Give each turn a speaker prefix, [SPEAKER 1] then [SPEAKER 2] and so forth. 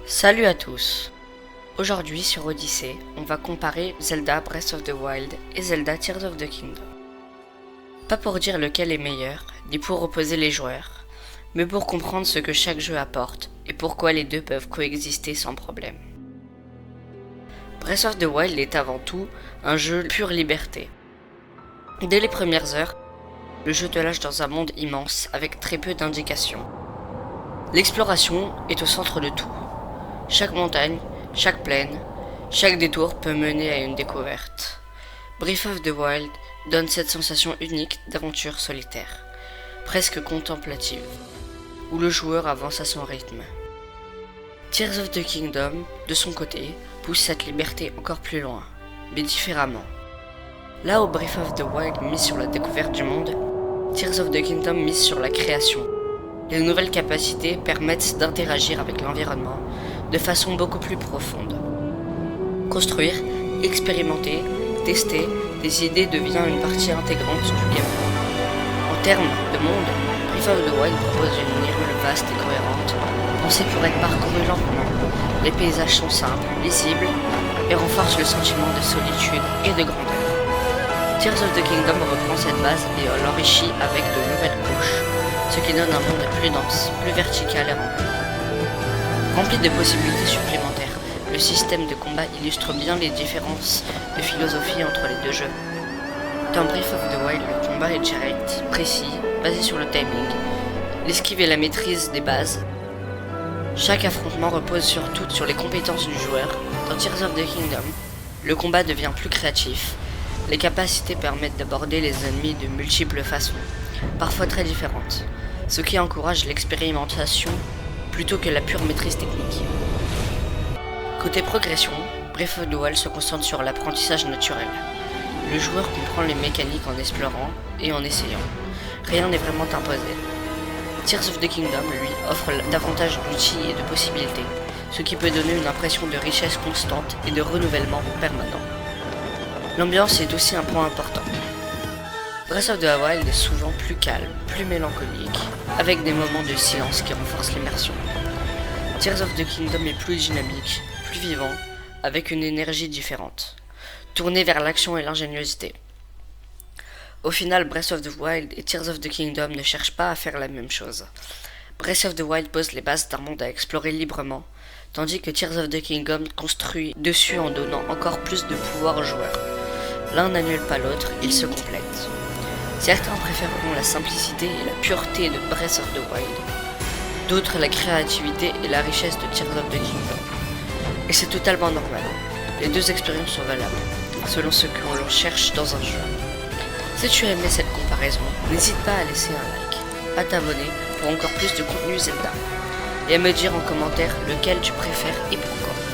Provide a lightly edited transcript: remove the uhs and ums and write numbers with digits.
[SPEAKER 1] Salut à tous. Aujourd'hui sur Odyssey, on va comparer Zelda Breath of the Wild et Zelda Tears of the Kingdom. Pas pour dire lequel est meilleur, ni pour opposer les joueurs, mais pour comprendre ce que chaque jeu apporte et pourquoi les deux peuvent coexister sans problème. Breath of the Wild est avant tout un jeu pure liberté. Dès les premières heures, le jeu te lâche dans un monde immense avec très peu d'indications. L'exploration est au centre de tout. Chaque montagne, chaque plaine, chaque détour peut mener à une découverte. Breath of the Wild donne cette sensation unique d'aventure solitaire, presque contemplative, où le joueur avance à son rythme. Tears of the Kingdom, de son côté, pousse cette liberté encore plus loin, mais différemment. Là où Breath of the Wild mise sur la découverte du monde, Tears of the Kingdom mise sur la création. Les nouvelles capacités permettent d'interagir avec l'environnement de façon beaucoup plus profonde. Construire, expérimenter, tester, des idées devient une partie intégrante du gameplay. En termes de monde, Breath of the Wild propose une hyrule vaste et cohérente, pensée pour être parcourue lentement. Les paysages sont simples, lisibles et renforcent le sentiment de solitude et de grandeur. Tears of the Kingdom reprend cette base et l'enrichit avec de nouvelles couches, ce qui donne un monde plus dense, plus vertical et rempli de possibilités supplémentaires. Le système de combat illustre bien les différences de philosophie entre les deux jeux. Dans Breath of the Wild, le combat est direct, précis, basé sur le timing, l'esquive et la maîtrise des bases. Chaque affrontement repose surtout sur les compétences du joueur. Dans Tears of the Kingdom, le combat devient plus créatif. Les capacités permettent d'aborder les ennemis de multiples façons, parfois très différentes, ce qui encourage l'expérimentation plutôt que la pure maîtrise technique. Côté progression, Breath of the Wild se concentre sur l'apprentissage naturel. Le joueur comprend les mécaniques en explorant et en essayant. Rien n'est vraiment imposé. Tears of the Kingdom, lui, offre davantage d'outils et de possibilités, ce qui peut donner une impression de richesse constante et de renouvellement permanent. L'ambiance est aussi un point important. Breath of the Wild est souvent plus calme, plus mélancolique, avec des moments de silence qui renforcent l'immersion. Tears of the Kingdom est plus dynamique, plus vivant, avec une énergie différente, tourné vers l'action et l'ingéniosité. Au final, Breath of the Wild et Tears of the Kingdom ne cherchent pas à faire la même chose. Breath of the Wild pose les bases d'un monde à explorer librement, tandis que Tears of the Kingdom construit dessus en donnant encore plus de pouvoir aux joueurs. L'un n'annule pas l'autre, ils se complètent. Certains préféreront la simplicité et la pureté de Breath of the Wild, d'autres la créativité et la richesse de Tears of the Kingdom. Et c'est totalement normal, les deux expériences sont valables, selon ce que l'on cherche dans un jeu. Si tu as aimé cette comparaison, n'hésite pas à laisser un like, à t'abonner pour encore plus de contenu Zelda, et à me dire en commentaire lequel tu préfères et pourquoi.